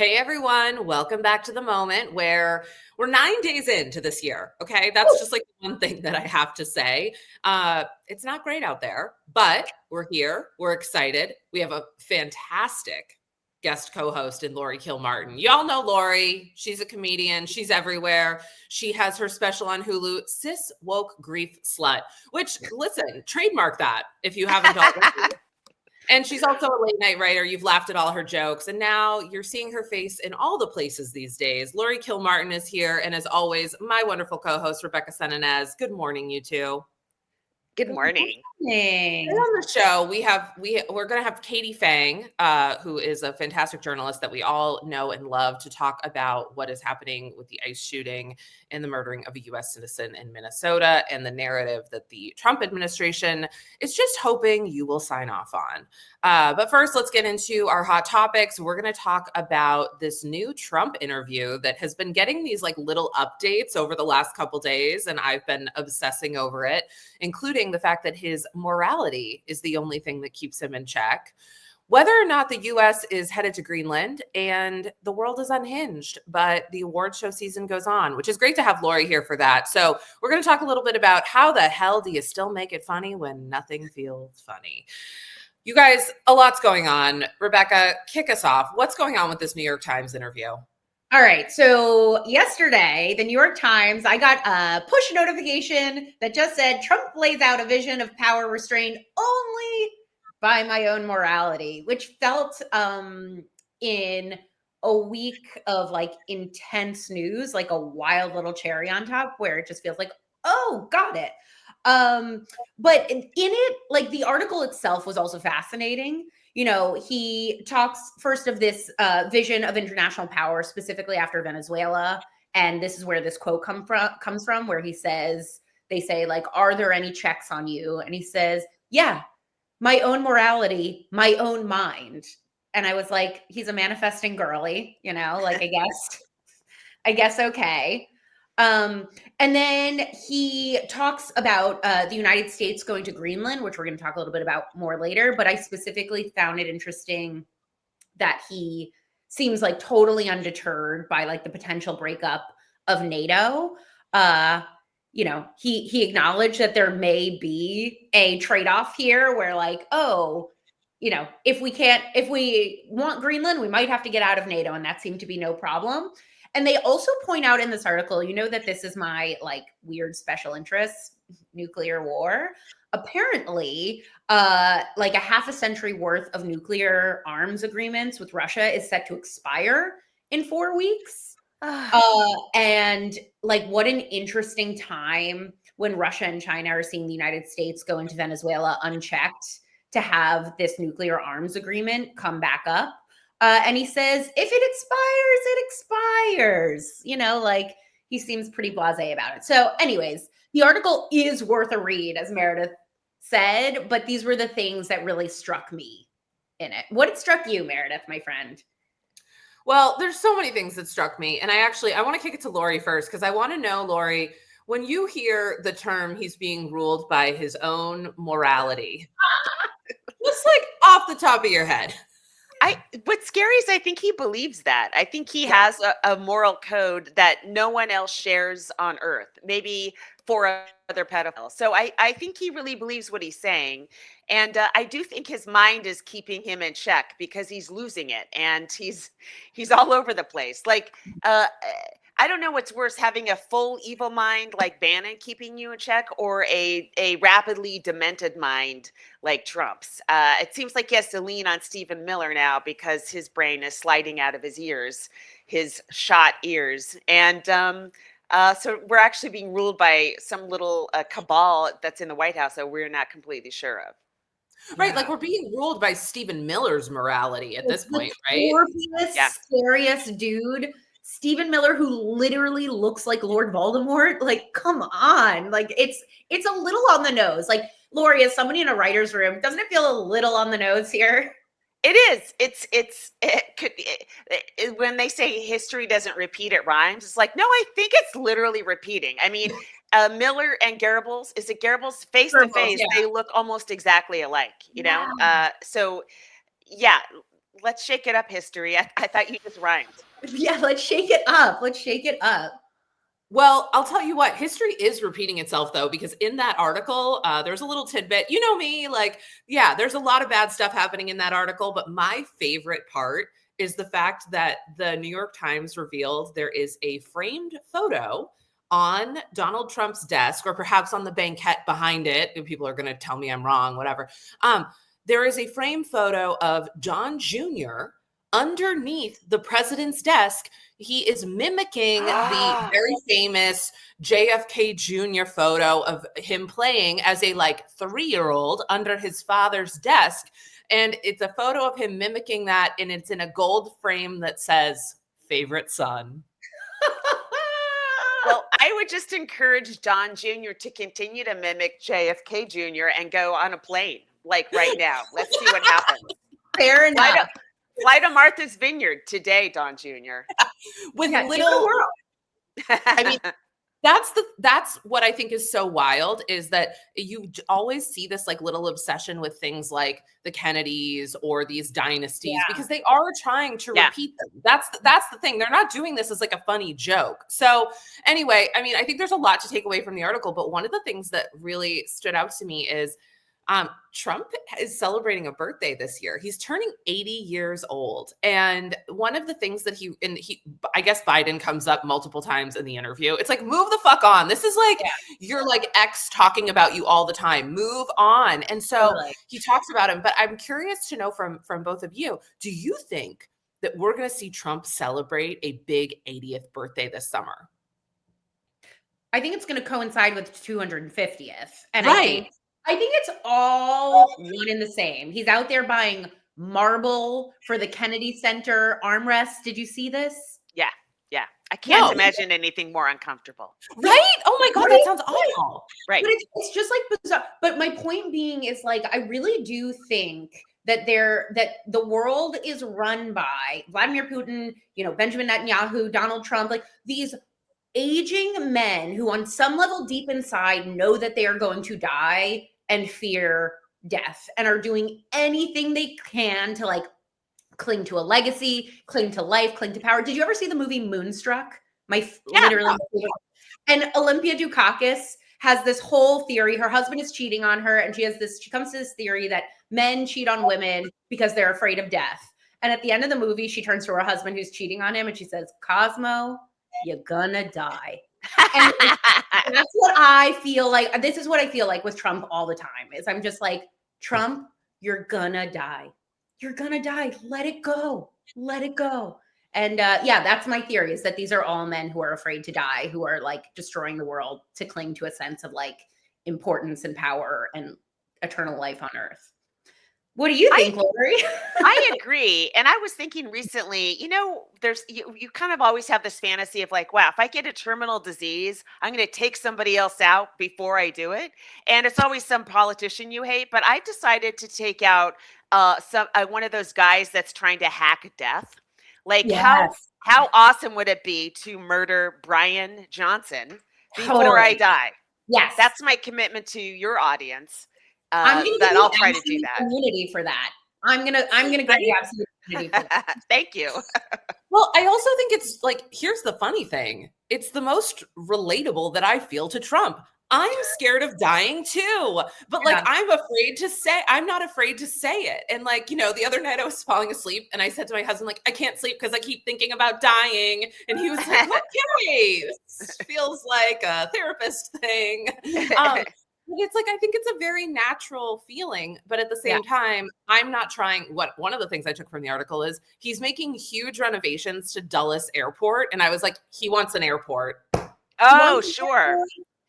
Hey everyone, welcome back to the moment where we're 9 days into this year. Okay, that's just like one thing that I have to say. It's not great out there, but we're here. We're excited. We have a fantastic guest co-host in Laurie Kilmartin. Y'all know Laurie. She's a comedian. She's everywhere. She has her special on Hulu, Cis Woke Grief Slut, which, listen, trademark that if you haven't already. And she's also a late night writer. You've laughed at all her jokes. And now you're seeing her face in all the places these days. Laurie Kilmartin is here. And as always, my wonderful co-host, Rebecca Senanez. Good morning, you two. Good morning. Today on the show, we're going to have Katie Phang, who is a fantastic journalist that we all know and love, to talk about what is happening with the ICE shooting and the murdering of a U.S. citizen in Minnesota and the narrative that the Trump administration is just hoping you will sign off on. But first, let's get into our hot topics. We're going to talk about this new Trump interview that has been getting these like little updates over the last couple days, and I've been obsessing over it, including the fact that his morality is the only thing that keeps him in check, whether or not the U.S. is headed to Greenland, and the world is unhinged, but the award show season goes on, which is great to have Laurie here for that. So we're going to talk a little bit about how the hell do you still make it funny when nothing feels funny? You guys, a lot's going on. Rebecca, kick us off. What's going on with this New York Times interview? All right. So yesterday, the New York Times, I got a push notification that just said Trump lays out a vision of power restrained only by my own morality, which felt in a week of like intense news, like a wild little cherry on top, where it just feels like, oh, got it. But in it, like the article itself was also fascinating. You know, he talks first of this vision of international power, specifically after Venezuela. And this is where this quote comes from, where he says, they say, like, are there any checks on you? And he says, yeah, my own morality, my own mind. And I was like, he's a manifesting girly, you know, like, I guess, okay. And then he talks about the United States going to Greenland, which we're going to talk a little bit about more later. But I specifically found it interesting that he seems like totally undeterred by like the potential breakup of NATO. You know, he acknowledged that there may be a trade-off here where like, oh, you know, if we want Greenland, we might have to get out of NATO. And that seemed to be no problem. And they also point out in this article, you know, that this is my like weird special interest, nuclear war. Apparently, like a half a century worth of nuclear arms agreements with Russia is set to expire in 4 weeks. And like, what an interesting time when Russia and China are seeing the United States go into Venezuela unchecked to have this nuclear arms agreement come back up. And he says, if it expires, you know, like he seems pretty blasé about it. So anyways, the article is worth a read, as Meredith said, but these were the things that really struck me in it. What struck you, Meredith, my friend? Well, there's so many things that struck me. And I want to kick it to Laurie first, because I want to know, Laurie, when you hear the term he's being ruled by his own morality, just like off the top of your head. What's scary is I think he believes that. I think he has a moral code that no one else shares on earth, maybe for other pedophiles. So I think he really believes what he's saying. And I do think his mind is keeping him in check because he's losing it and he's all over the place. Like, I don't know what's worse, having a full evil mind like Bannon keeping you in check, or a rapidly demented mind like Trump's. It seems like he has to lean on Stephen Miller now because his brain is sliding out of his ears, his shot ears. And so we're actually being ruled by some little cabal that's in the White House that we're not completely sure of. Right, like we're being ruled by Stephen Miller's morality at this point, right? Scariest dude. Stephen Miller, who literally looks like Lord Voldemort. Like, come on. Like, it's a little on the nose. Like, Laurie, as somebody in a writer's room, doesn't it feel a little on the nose here? It is. When they say history doesn't repeat, it rhymes. It's like, no, I think it's literally repeating. I mean, Miller and Goebbels, is it Goebbels? Face to face, they look almost exactly alike, you know? So, yeah, let's shake it up, history. I thought you just rhymed. Yeah, let's shake it up. Let's shake it up. Well, I'll tell you what, history is repeating itself though, because in that article, there's a little tidbit. You know me, like, yeah, there's a lot of bad stuff happening in that article, but my favorite part is the fact that the New York Times revealed there is a framed photo on Donald Trump's desk, or perhaps on the banquette behind it. People are going to tell me I'm wrong, whatever. There is a framed photo of John Jr. underneath the president's desk. He is mimicking the very famous JFK Jr. photo of him playing as a like 3-year-old under his father's desk. And it's a photo of him mimicking that, and it's in a gold frame that says favorite son. Well, I would just encourage Don Jr. to continue to mimic JFK Jr. and go on a plane, like right now. Let's see what happens. Fair enough. Fly to Martha's Vineyard today, Don Jr. With little world. I mean, that's what I think is so wild, is that you always see this like little obsession with things like the Kennedys or these dynasties, because they are trying to repeat them. That's the thing. They're not doing this as like a funny joke. So anyway, I mean, I think there's a lot to take away from the article, but one of the things that really stood out to me is Trump is celebrating a birthday this year. He's turning 80 years old. And one of the things that I guess Biden comes up multiple times in the interview. It's like, move the fuck on. This is like, you're like ex talking about you all the time. Move on. And so he talks about him, but I'm curious to know from both of you, do you think that we're going to see Trump celebrate a big 80th birthday this summer? I think it's going to coincide with 250th. And I think it's all one and the same. He's out there buying marble for the Kennedy Center armrest. Did you see this? Yeah. I can't imagine anything more uncomfortable. Right? Oh my God, that sounds awful. Right. But it's just like bizarre. But my point being is like, I really do think that the world is run by Vladimir Putin, Benjamin Netanyahu, Donald Trump, like these aging men who on some level deep inside know that they are going to die and fear death and are doing anything they can to like cling to a legacy, cling to life, cling to power. Did you ever see the movie Moonstruck? Literally. And Olympia Dukakis has this whole theory. Her husband is cheating on her, and she comes to this theory that men cheat on women because they're afraid of death. And at the end of the movie, she turns to her husband who's cheating on him and she says, Cosmo, you're gonna die. And that's what I feel like. This is what I feel like with Trump all the time, is I'm just like, Trump, you're gonna die. You're gonna die. Let it go. Let it go. And that's my theory, is that these are all men who are afraid to die, who are like destroying the world to cling to a sense of like importance and power and eternal life on earth. What do you think, Laurie? I agree. And I was thinking recently, there's you kind of always have this fantasy of like, wow, if I get a terminal disease, I'm going to take somebody else out before I do it. And it's always some politician you hate. But I decided to take out one of those guys that's trying to hack death. Like, how awesome would it be to murder Brian Johnson before I die? Yes. That's my commitment to your audience. I'll try to do that. Community for that. I'm gonna get the absolute community for that. Thank you. Well, I also think it's like, here's the funny thing. It's the most relatable that I feel to Trump. I'm scared of dying too, but like, I'm not afraid to say it. And like, the other night I was falling asleep and I said to my husband, like, I can't sleep because I keep thinking about dying. And he was like, okay, this feels like a therapist thing. It's like, I think it's a very natural feeling, but at the same time, I'm not trying. One of the things I took from the article is he's making huge renovations to Dulles Airport. And I was like, he wants an airport. Oh, sure.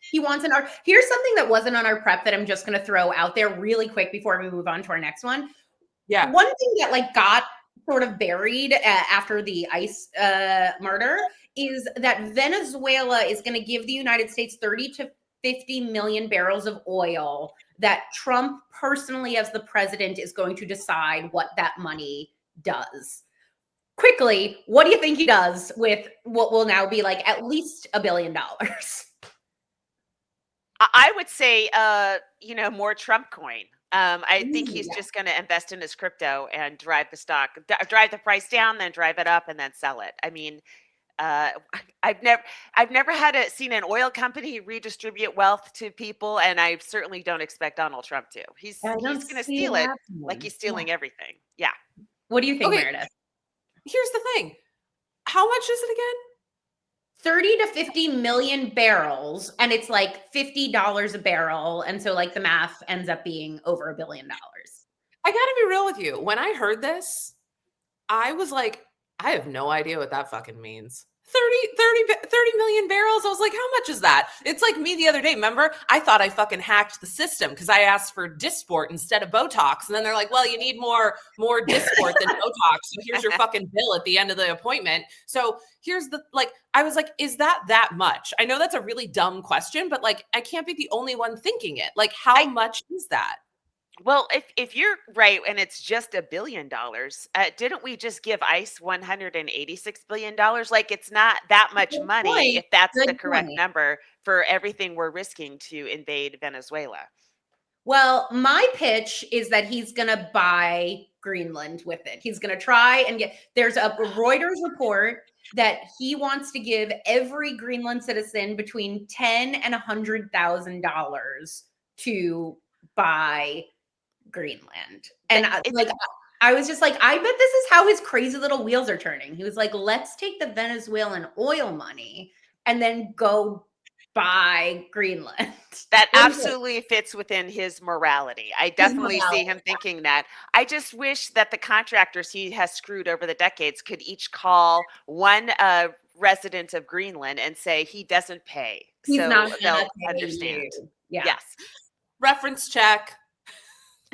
He wants an art. Here's something that wasn't on our prep that I'm just going to throw out there really quick before we move on to our next one. Yeah. One thing that like got sort of buried after the ICE murder is that Venezuela is going to give the United States 30 to 50 million barrels of oil that Trump personally, as the president, is going to decide what that money does. Quickly, what do you think he does with what will now be like at least $1 billion? I would say, more Trump coin. I think he's just going to invest in his crypto and drive the price down, then drive it up, and then sell it. I mean, I've never seen an oil company redistribute wealth to people, and I certainly don't expect Donald Trump to. He's going to steal it like he's stealing everything. Yeah. What do you think, Okay. Meredith? Here's the thing. How much is it again? 30 to 50 million barrels, and it's like $50 a barrel. And so like the math ends up being over $1 billion. I gotta be real with you. When I heard this, I was like, I have no idea what that fucking means. 30 million barrels. I was like, how much is that? It's like me the other day. Remember, I thought I fucking hacked the system because I asked for Dysport instead of Botox. And then they're like, well, you need more Dysport than Botox. So here's your fucking bill at the end of the appointment. So here's I was like, is that much? I know that's a really dumb question, but like, I can't be the only one thinking it. Like, how much is that? Well, if you're right, and it's just $1 billion, didn't we just give ICE $186 billion? Like, it's not that much money if that's the correct number for everything we're risking to invade Venezuela. Well, my pitch is that he's going to buy Greenland with it. He's going to try and there's a Reuters report that he wants to give every Greenland citizen between $10,000 and $100,000 to buy Greenland. And I was just like, I bet this is how his crazy little wheels are turning. He was like, let's take the Venezuelan oil money and then go buy Greenland. That absolutely fits within his morality. I definitely see him thinking that. I just wish that the contractors he has screwed over the decades could each call one resident of Greenland and say he doesn't pay. He's not they'll understand. Yeah. Yes. Reference check.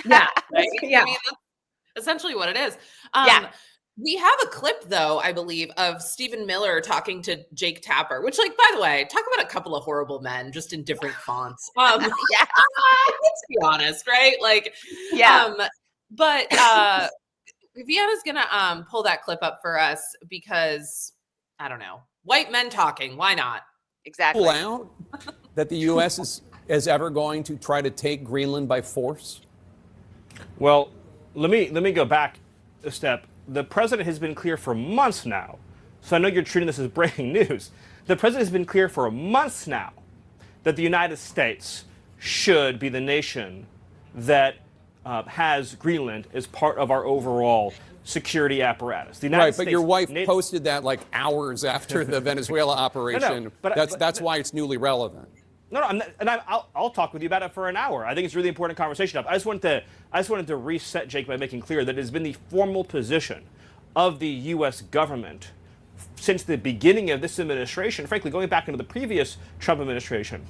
Yeah. Right? Yeah. I mean, that's essentially what it is. Yeah. We have a clip, though, I believe, of Stephen Miller talking to Jake Tapper, which, like, by the way, talk about a couple of horrible men, just in different fonts. Let's be honest, right? Like, but Vienna's gonna pull that clip up for us because, I don't know, white men talking. Why not? Exactly. Pull out that the U.S. is ever going to try to take Greenland by force? Well, let me go back a step. The president has been clear for months now, so I know you're treating this as breaking news. The president has been clear for months now that the United States should be the nation that has Greenland as part of our overall security apparatus. The United States, but your wife posted that like hours after the Venezuela operation. No, but that's why it's newly relevant. No, I'll talk with you about it for an hour. I think it's a really important conversation. I just wanted to reset, Jake, by making clear that it has been the formal position of the U.S. government since the beginning of this administration, frankly, going back into the previous Trump administration,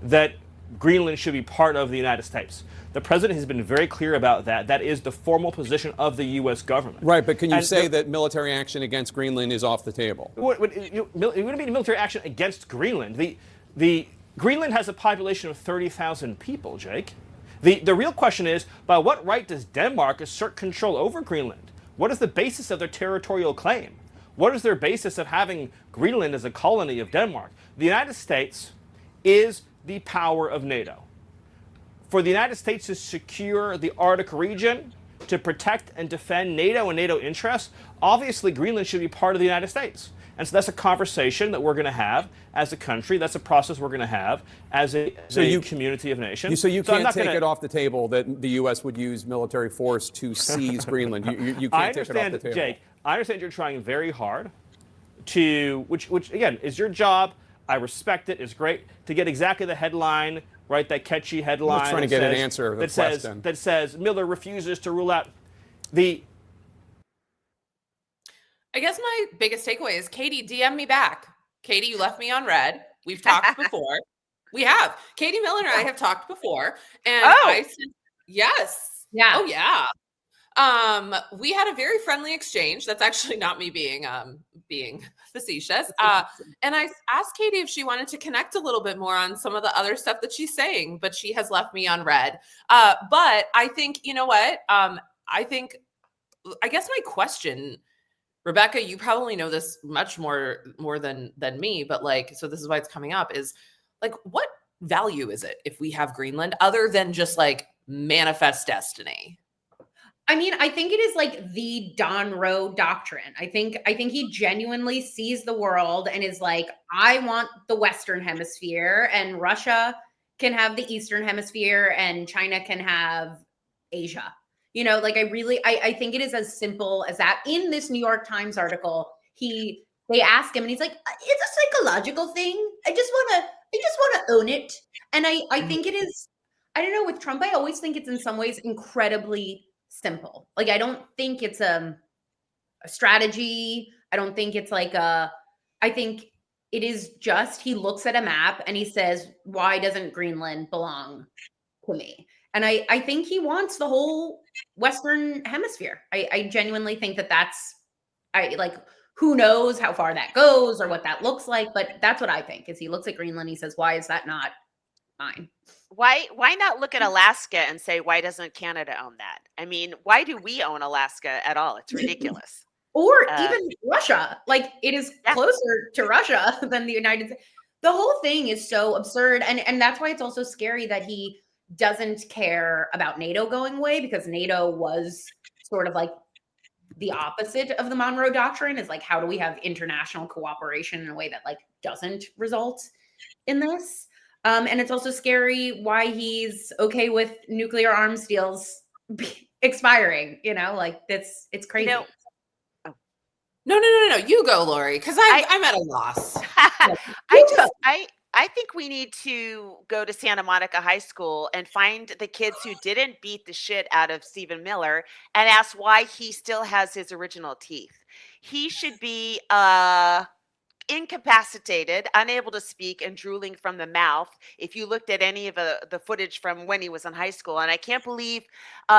that Greenland should be part of the United States. The president has been very clear about that. That is the formal position of the U.S. government. Right, but can you say that military action against Greenland is off the table? It wouldn't be military action against Greenland. The Greenland has a population of 30,000 people, Jake. The real question is, by what right does Denmark assert control over Greenland? What is the basis of their territorial claim? What is their basis of having Greenland as a colony of Denmark? The United States is the power of NATO. For the United States to secure the Arctic region, to protect and defend NATO and NATO interests, obviously Greenland should be part of the United States. And so that's a conversation that we're going to have as a country. That's a process we're going to have as a community of nations. So you can't take it off the table that the U.S. would use military force to seize Greenland. You can't take it off the table. Jake, I understand you're trying very hard to, which again, is your job. I respect it. It's great to get exactly the headline, right? That catchy headline. I'm just trying to get an answer to the question. That says Miller refuses to rule out the... I guess my biggest takeaway is, Katie, DM me back. Katie, you left me on red. We've talked before. We have. Katie Miller and I have talked before. And I said, yes. Yeah. Oh, yeah. We had a very friendly exchange. That's actually not me being facetious. And I asked Katie if she wanted to connect a little bit more on some of the other stuff that she's saying, but she has left me on red. But I think, you know what? I guess my question, Rebecca, you probably know this much more than me, but like, so this is why it's coming up, is like, what value is it if we have Greenland other than just like manifest destiny? I mean, I think it is like the Don Rowe doctrine. I think he genuinely sees the world and is like, I want the Western hemisphere, and Russia can have the Eastern hemisphere, and China can have Asia. You know, like I think it is as simple as that. In this New York Times article, they ask him and he's like, it's a psychological thing. I just wanna own it. And I think it is, I don't know, with Trump, I always think it's in some ways incredibly simple. Like, I don't think it's a strategy. I don't think it's like I think it is just, he looks at a map and he says, why doesn't Greenland belong to me? And I think he wants the whole Western hemisphere. I genuinely think that's, who knows how far that goes or what that looks like, but that's what I think, is he looks at Greenland, he says, why is that not mine? Why not look at Alaska and say, why doesn't Canada own that? I mean, why do we own Alaska at all? It's ridiculous. Or even Russia. Like, it is closer to Russia than the United States. The whole thing is so absurd. And that's why it's also scary that he doesn't care about NATO going away, because NATO was sort of like the opposite of the Monroe Doctrine, is like, how do we have international cooperation in a way that like doesn't result in this? And it's also scary why he's okay with nuclear arms deals expiring, you know, like it's crazy. You know, No. You go, Laurie, because I'm at a loss. I think we need to go to Santa Monica High School and find the kids who didn't beat the shit out of Stephen Miller and ask why he still has his original teeth. He should be incapacitated, unable to speak, and drooling from the mouth if you looked at any of the footage from when he was in high school. And I can't believe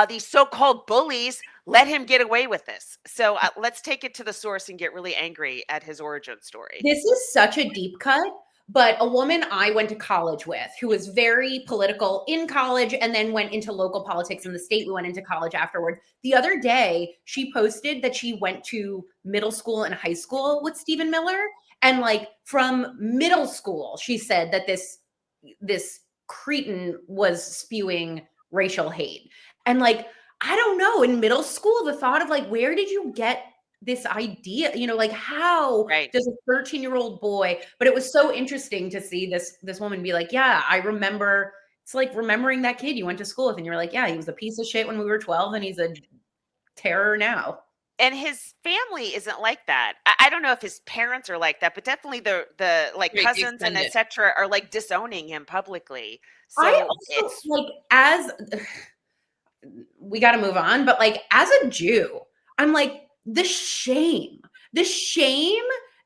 these so-called bullies let him get away with this. So let's take it to the source and get really angry at his origin story. This is such a deep cut, but a woman I went to college with, who was very political in college and then went into local politics in the state, we went into college afterward. The other day, she posted that she went to middle school and high school with Stephen Miller. And like, from middle school, she said that this cretin was spewing racial hate. And like, I don't know, in middle school, the thought of like, where did you get this idea? You know, like, how does a 13-year-old boy? But it was so interesting to see this woman be like, yeah, I remember. It's like remembering that kid you went to school with, and you're like, yeah, he was a piece of shit when we were 12, and he's a terror now. And his family isn't like that. I don't know if his parents are like that, but definitely the like cousins and etc. are like disowning him publicly. So I also, it's like, as we got to move on, but like, as a Jew, I'm like, the shame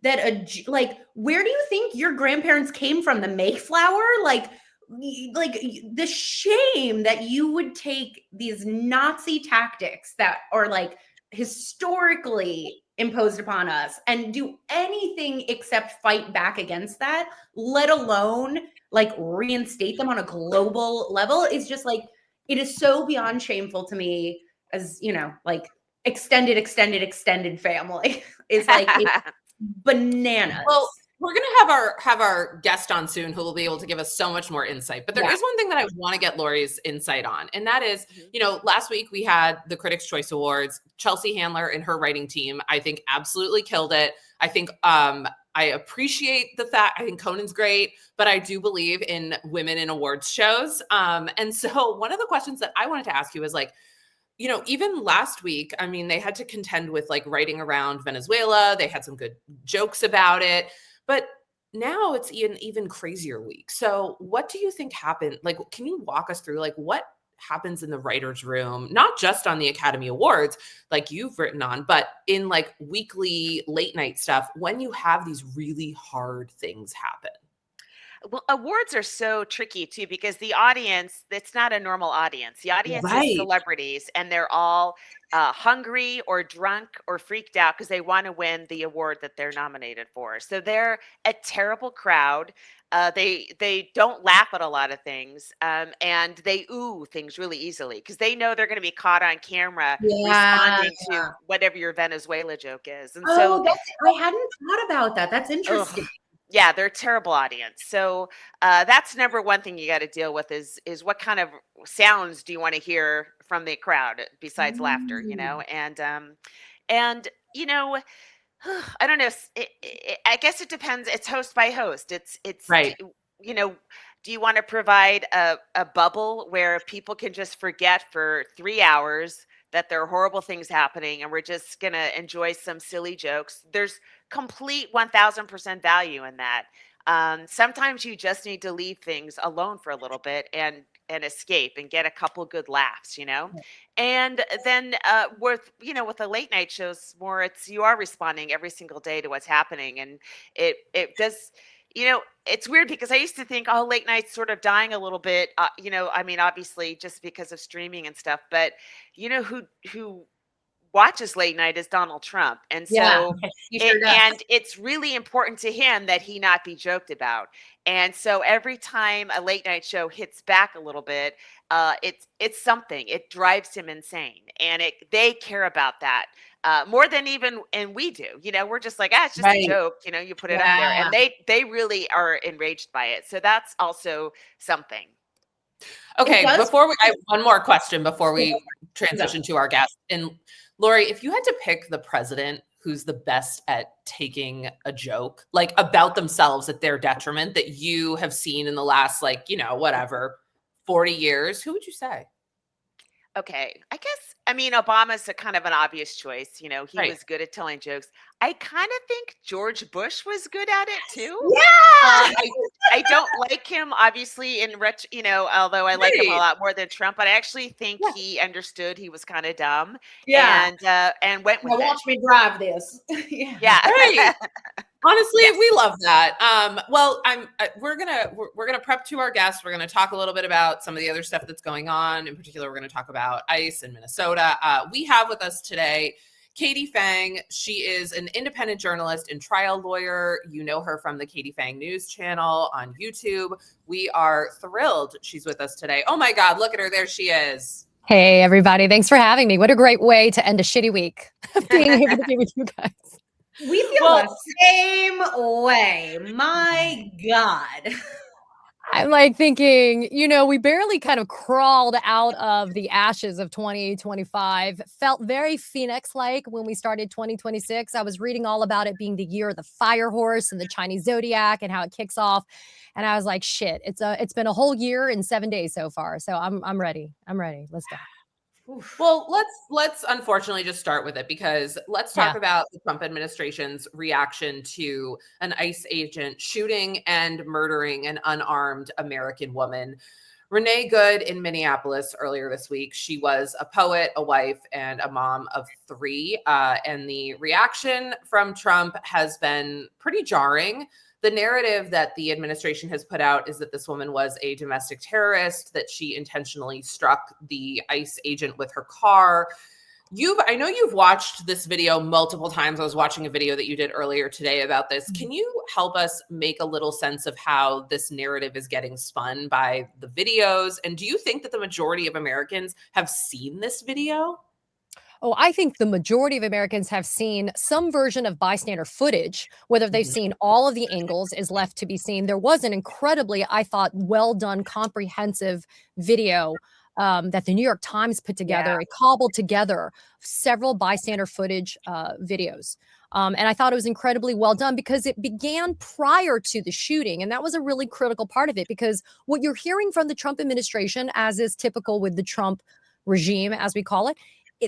that like, where do you think your grandparents came from? The Mayflower? Like the shame that you would take these Nazi tactics that are like historically imposed upon us and do anything except fight back against that, let alone like reinstate them on a global level, is just like, it is so beyond shameful to me, as you know, like extended family is like, it's bananas. Well, we're going to have our guest on soon who will be able to give us so much more insight. But there is one thing that I want to get Laurie's insight on. And that is, you know, last week we had the Critics' Choice Awards. Chelsea Handler and her writing team, I think, absolutely killed it. I think I appreciate the fact, I think Conan's great, but I do believe in women in awards shows. And so one of the questions that I wanted to ask you is like, you know, even last week, I mean, they had to contend with like writing around Venezuela. They had some good jokes about it. But now it's an even crazier week. So what do you think happened? Like, can you walk us through like what happens in the writer's room, not just on the Academy Awards, like you've written on, but in like weekly late night stuff when you have these really hard things happen? Well, awards are so tricky too, because the audience, it's not a normal audience. The audience is celebrities, and they're all hungry or drunk or freaked out because they want to win the award that they're nominated for. So they're a terrible crowd. They don't laugh at a lot of things, and they ooh things really easily because they know they're going to be caught on camera responding to whatever your Venezuela joke is. And so I hadn't thought about that. That's interesting. Yeah, they're a terrible audience. So that's number one thing you got to deal with is what kind of sounds do you want to hear from the crowd besides laughter, Mm. and I don't know. I guess it depends. It's host by host. Right. You know, do you want to provide a bubble where people can just forget for 3 hours that there are horrible things happening and we're just going to enjoy some silly jokes? There's complete 1000% value in that. Sometimes you just need to leave things alone for a little bit and escape and get a couple good laughs, and then with the late night shows more, it's you are responding every single day to what's happening, and it does. It's weird because I used to think, oh, late night's sort of dying a little bit. I mean, obviously just because of streaming and stuff, but who watches late night is Donald Trump. And Yeah, so he sure does. and it's really important to him that he not be joked about. And so every time a late night show hits back a little bit, it's something. It drives him insane. And they care about that. More than even and we do. We're just like, it's just Right. a joke, you put it up there. And they really are enraged by it. So that's also something. Okay, I have one more question before we transition to our guest. And Laurie, if you had to pick the president who's the best at taking a joke, like about themselves at their detriment, that you have seen in the last, 40 years, who would you say? Okay, I mean, Obama's a kind of an obvious choice. He Right. was good at telling jokes. I kind of think George Bush was good at it too. Yeah. I don't like him, obviously, although I like him a lot more than Trump. But I actually think he understood he was kind of dumb. Yeah. And went with it. Watch me drive this. Yeah. Right. Honestly, Yes. we love that. Well, we're gonna prep to our guests. We're gonna talk a little bit about some of the other stuff that's going on. In particular, we're gonna talk about ICE in Minnesota. We have with us today Katie Phang. She is an independent journalist and trial lawyer. You know her from the Katie Phang News channel on YouTube. We are thrilled she's with us today. Oh my God, look at her. There she is. Hey, everybody. Thanks for having me. What a great way to end a shitty week, being able to be with you guys. We feel the same way. My God. I'm like thinking, we barely kind of crawled out of the ashes of 2025. Felt very Phoenix-like when we started 2026. I was reading all about it being the year of the fire horse and the Chinese zodiac and how it kicks off. And I was like, shit, it's been a whole year and 7 days so far. So I'm ready. I'm ready. Let's go. Well, let's unfortunately just start with it, because let's talk about the Trump administration's reaction to an ICE agent shooting and murdering an unarmed American woman. Renee Good in Minneapolis earlier this week. She was a poet, a wife, and a mom of 3. And the reaction from Trump has been pretty jarring. The narrative that the administration has put out is that this woman was a domestic terrorist, that she intentionally struck the ICE agent with her car. I know you've watched this video multiple times. I was watching a video that you did earlier today about this. Can you help us make a little sense of how this narrative is getting spun by the videos? And do you think that the majority of Americans have seen this video? Oh, I think the majority of Americans have seen some version of bystander footage. Whether they've seen all of the angles is left to be seen. There was an incredibly, I thought, well done, comprehensive video that the New York Times put together. It cobbled together several bystander footage videos. And I thought it was incredibly well done because it began prior to the shooting. And that was a really critical part of it, because what you're hearing from the Trump administration, as is typical with the Trump regime, as we call it,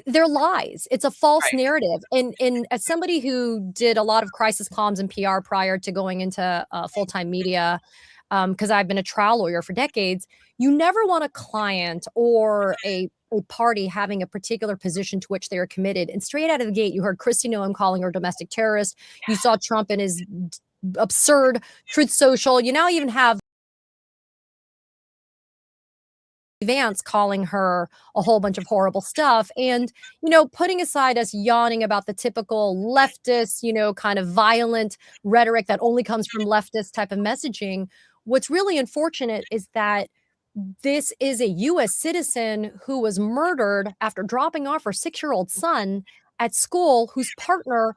they're lies. It's a false narrative. And as somebody who did a lot of crisis comms and PR prior to going into full-time media, because I've been a trial lawyer for decades, you never want a client or a party having a particular position to which they are committed. And straight out of the gate, you heard Kristi Noem calling her a domestic terrorist. You saw Trump in his absurd Truth Social. You now even have Vance calling her a whole bunch of horrible stuff. And, putting aside us yawning about the typical leftist, kind of violent rhetoric that only comes from leftist type of messaging, what's really unfortunate is that this is a U.S. citizen who was murdered after dropping off her 6-year-old son at school whose partner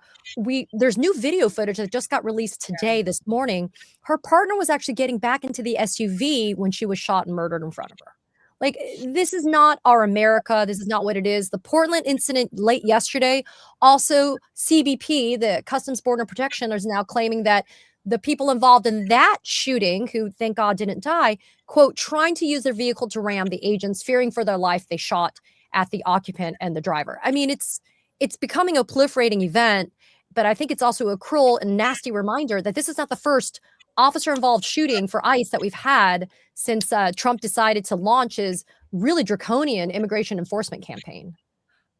there's new video footage that just got released today, this morning. Her partner was actually getting back into the SUV when she was shot and murdered in front of her. Like, this is not our America. This is not what it is. The Portland incident late yesterday, also CBP, the Customs Border Protection, is now claiming that the people involved in that shooting, who thank God didn't die, quote, trying to use their vehicle to ram the agents, fearing for their life, they shot at the occupant and the driver. I mean, it's becoming a proliferating event, but I think it's also a cruel and nasty reminder that this is not the first officer-involved shooting for ICE that we've had since Trump decided to launch his really draconian immigration enforcement campaign.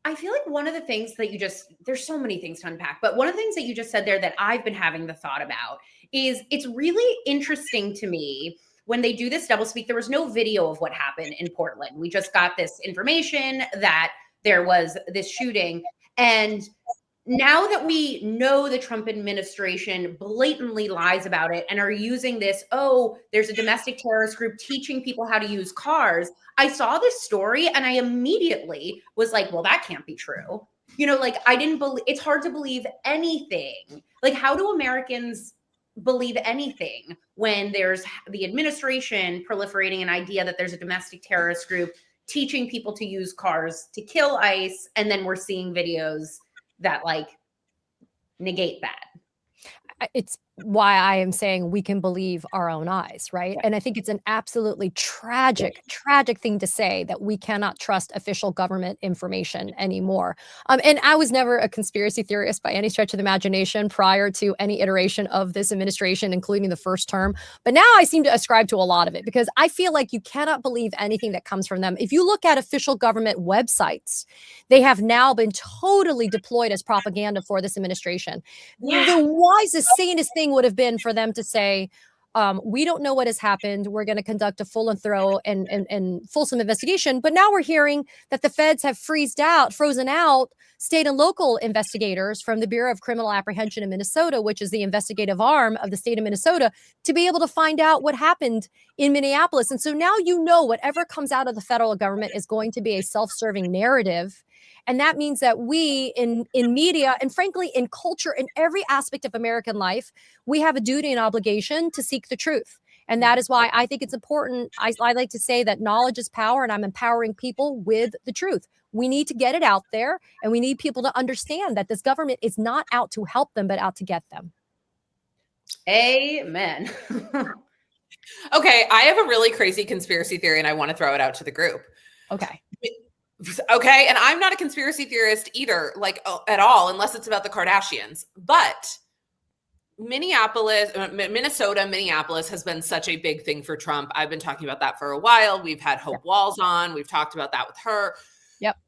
I feel like one of the things that there's so many things to unpack, but one of the things that you just said there that I've been having the thought about is it's really interesting to me when they do this doublespeak. There was no video of what happened in Portland. We just got this information that there was this shooting. And now that we know the Trump administration blatantly lies about it and are using this, oh, there's a domestic terrorist group teaching people how to use cars. I saw this story and I immediately was like, well, that can't be true. You know, like I didn't believe, it's hard to believe anything. Like, how do Americans believe anything when there's the administration proliferating an idea that there's a domestic terrorist group teaching people to use cars to kill ICE, and then we're seeing videos that like negate that? It's why I am saying we can believe our own eyes, right? And I think it's an absolutely tragic thing to say, that we cannot trust official government information anymore. And I was never a conspiracy theorist by any stretch of the imagination prior to any iteration of this administration, including the first term. But now I seem to ascribe to a lot of it, because I feel like you cannot believe anything that comes from them. If you look at official government websites, they have now been totally deployed as propaganda for this administration. Yeah. The wisest, sanest thing would have been for them to say, we don't know what has happened. We're going to conduct a full and thorough and fulsome investigation. But now we're hearing that the feds have frozen out state and local investigators from the Bureau of Criminal Apprehension in Minnesota, which is the investigative arm of the state of Minnesota, to be able to find out what happened in Minneapolis. And so now, you know, whatever comes out of the federal government is going to be a self-serving narrative. And that means that we in media, and frankly, in culture, in every aspect of American life, we have a duty and obligation to seek the truth. And that is why I think it's important. I like to say that knowledge is power, and I'm empowering people with the truth. We need to get it out there, and we need people to understand that this government is not out to help them, but out to get them. Amen. Okay, I have a really crazy conspiracy theory, and I want to throw it out to the group. Okay. Okay. And I'm not a conspiracy theorist either, like at all, unless it's about the Kardashians. But Minnesota, Minneapolis has been such a big thing for Trump. I've been talking about that for a while. We've had Hope Walls on. We've talked about that with her. Yep.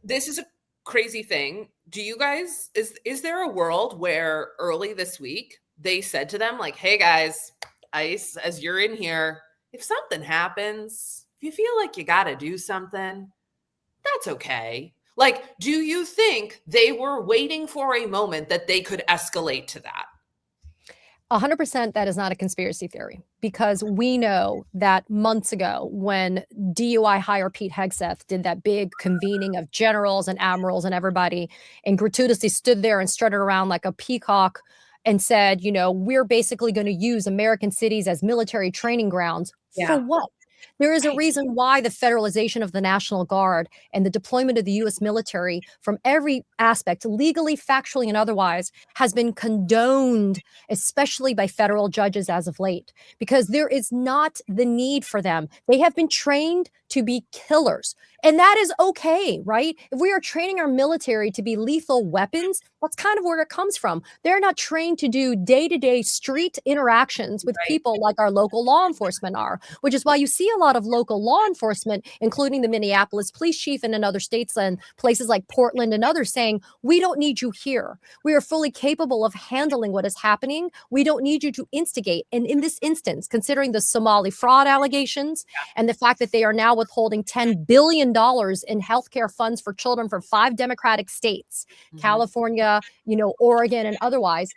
This is a crazy thing. Do you guys, is there a world where early this week they said to them, like, hey guys, ICE, as you're in here, if something happens, if you feel like you got to do something, that's okay. Like, do you think they were waiting for a moment that they could escalate to that? 100% that is not a conspiracy theory, because we know that months ago when DUI hire Pete Hegseth did that big convening of generals and admirals and everybody, and gratuitously stood there and strutted around like a peacock and said, you know, we're basically going to use American cities as military training grounds. Yeah. For what? There is a reason why the federalization of the National Guard and the deployment of the U.S. military from every aspect, legally, factually, and otherwise, has been condoned, especially by federal judges as of late, because there is not the need for them. They have been trained to be killers. And that is okay, right? If we are training our military to be lethal weapons, that's kind of where it comes from. They're not trained to do day-to-day street interactions with people like our local law enforcement are, which is why you see a lot of local law enforcement, including the Minneapolis police chief and in other states and places like Portland and others, saying, we don't need you here. We are fully capable of handling what is happening. We don't need you to instigate. And in this instance, considering the Somali fraud allegations and the fact that they are now withholding $10 billion in healthcare funds for children from 5 Democratic states, California, Oregon, and otherwise.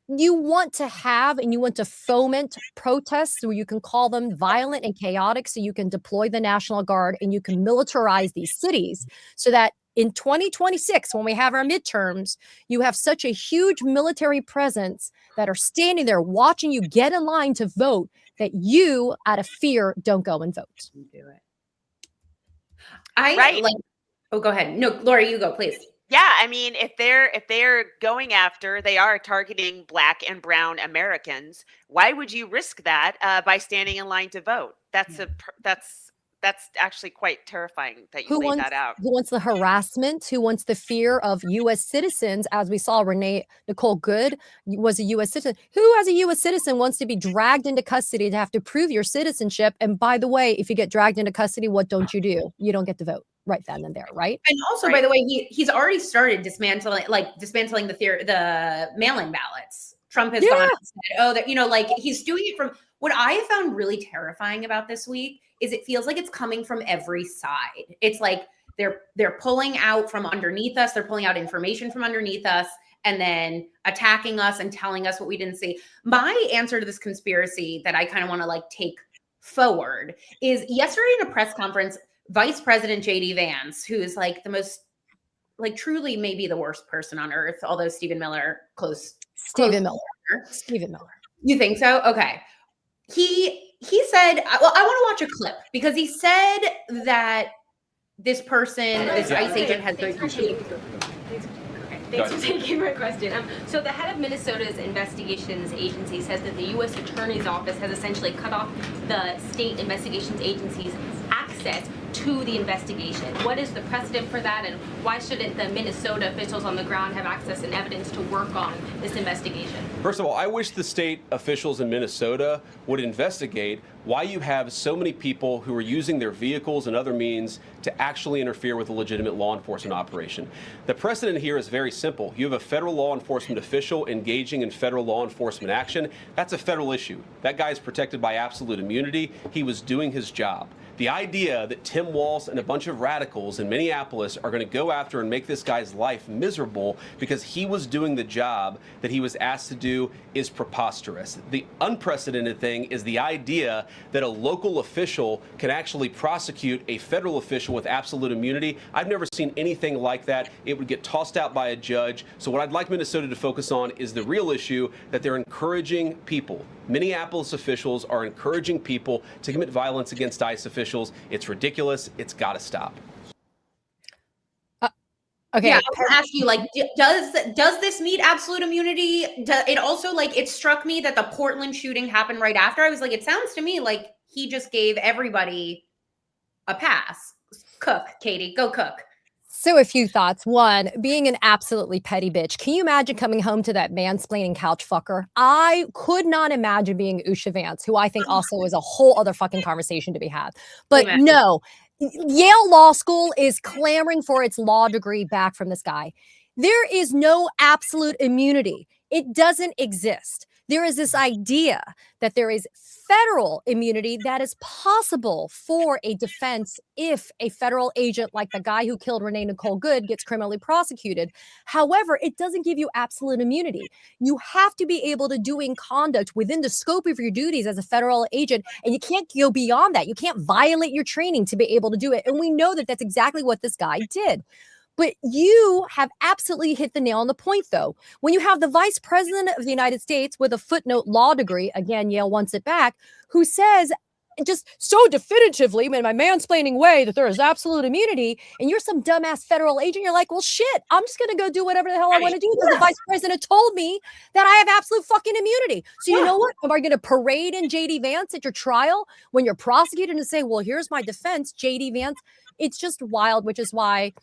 You want to have and you want to foment protests, or you can call them violent and chaotic, so you can deploy the National Guard and you can militarize these cities so that in 2026, when we have our midterms, you have such a huge military presence that are standing there watching you get in line to vote that you, out of fear, don't go and vote. Do it. Oh, go ahead. No, Laurie, you go, please. Yeah, I mean, if they're going after, they are targeting Black and brown Americans. Why would you risk that by standing in line to vote? That's actually quite terrifying that you laid that out. Who wants the harassment? Who wants the fear of U.S. citizens? As we saw, Nicole Good was a U.S. citizen. Who, as a U.S. citizen, wants to be dragged into custody to have to prove your citizenship? And by the way, if you get dragged into custody, what don't you do? You don't get to vote right then and there, right? And also, by the way, he's already started dismantling the mail-in ballots. Trump has gone and said, oh, that, you know, like he's doing it from. What I have found really terrifying about this week is it feels like it's coming from every side. It's like they're pulling out from underneath us. They're pulling out information from underneath us and then attacking us and telling us what we didn't see. My answer to this conspiracy that I kind of want to like take forward is yesterday in a press conference, Vice President J.D. Vance, who is like the most, like truly maybe the worst person on earth, although Stephen Miller, Stephen Miller. You think so? Okay. He said, well, I want to watch a clip because he said that this person, this ICE agent has been. Thanks for taking my question. So the head of Minnesota's investigations agency says that the U.S. Attorney's Office has essentially cut off the state investigations agency's access to the investigation. What is the precedent for that, and why shouldn't the Minnesota officials on the ground have access and evidence to work on this investigation? First of all, I wish the state officials in Minnesota would investigate why you have so many people who are using their vehicles and other means to actually interfere with a legitimate law enforcement operation. The precedent here is very simple. You have a federal law enforcement official engaging in federal law enforcement action. That's a federal issue. That guy is protected by absolute immunity. He was doing his job. The idea that Tim Walz and a bunch of radicals in Minneapolis are going to go after and make this guy's life miserable because he was doing the job that he was asked to do is preposterous. The unprecedented thing is the idea that a local official can actually prosecute a federal official with absolute immunity. I've never seen anything like that. It would get tossed out by a judge. So what I'd like Minnesota to focus on is the real issue that they're encouraging people. Minneapolis officials are encouraging people to commit violence against ICE officials. It's ridiculous. It's got to stop. Okay. Yeah, I was gonna ask you, like, does this meet absolute immunity? It also, like, it struck me that the Portland shooting happened right after. I was like, it sounds to me like he just gave everybody a pass. Cook, Katie, go cook. So a few thoughts. One, being an absolutely petty bitch. Can you imagine coming home to that mansplaining couch fucker? I could not imagine being Usha Vance, who I think also is a whole other fucking conversation to be had. But no, Yale Law School is clamoring for its law degree back from this guy. There is no absolute immunity. It doesn't exist. There is this idea that there is federal immunity that is possible for a defense if a federal agent like the guy who killed Renee Nicole Good gets criminally prosecuted. However, it doesn't give you absolute immunity. You have to be able to do in conduct within the scope of your duties as a federal agent, and you can't go beyond that. You can't violate your training to be able to do it. And we know that that's exactly what this guy did. But you have absolutely hit the nail on the point, though. When you have the vice president of the United States with a footnote law degree, again, Yale wants it back, who says just so definitively in my mansplaining way that there is absolute immunity, and you're some dumbass federal agent, you're like, well, shit, I'm just going to go do whatever the hell I want to do because the vice president told me that I have absolute fucking immunity. So you know what? Am I going to parade in J.D. Vance at your trial when you're prosecuted and say, well, here's my defense, J.D. Vance? It's just wild, which is why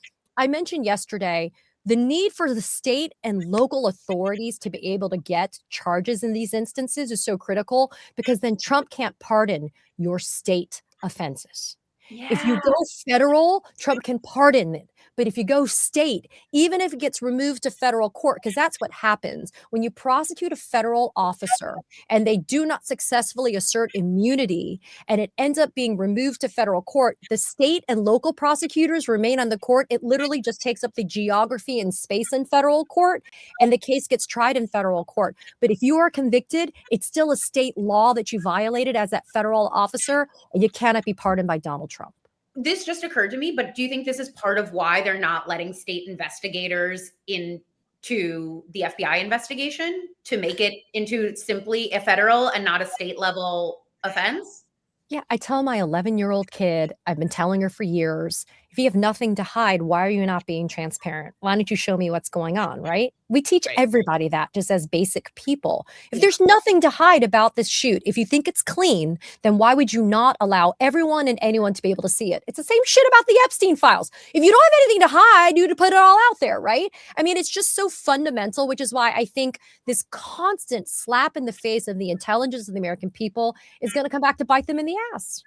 I mentioned yesterday the need for the state and local authorities to be able to get charges in these instances is so critical because then Trump can't pardon your state offenses. Yeah. If you go federal, Trump can pardon it. But if you go state, even if it gets removed to federal court, because that's what happens when you prosecute a federal officer and they do not successfully assert immunity and it ends up being removed to federal court, the state and local prosecutors remain on the court. It literally just takes up the geography and space in federal court, and the case gets tried in federal court. But if you are convicted, it's still a state law that you violated as that federal officer, and you cannot be pardoned by Donald Trump. this just occurred to me, but do you think this is part of why they're not letting state investigators into the FBI investigation, to make it into simply a federal and not a state level offense? Yeah, I tell my 11-year-old kid, I've been telling her for years, if you have nothing to hide, why are you not being transparent? Why don't you show me what's going on, right? We teach Right. everybody that just as basic people. If there's nothing to hide about this shoot, if you think it's clean, then why would you not allow everyone and anyone to be able to see it? It's the same shit about the Epstein files. If you don't have anything to hide, you to put it all out there, right? I mean, it's just so fundamental, which is why I think this constant slap in the face of the intelligence of the American people is going to come back to bite them in the ass.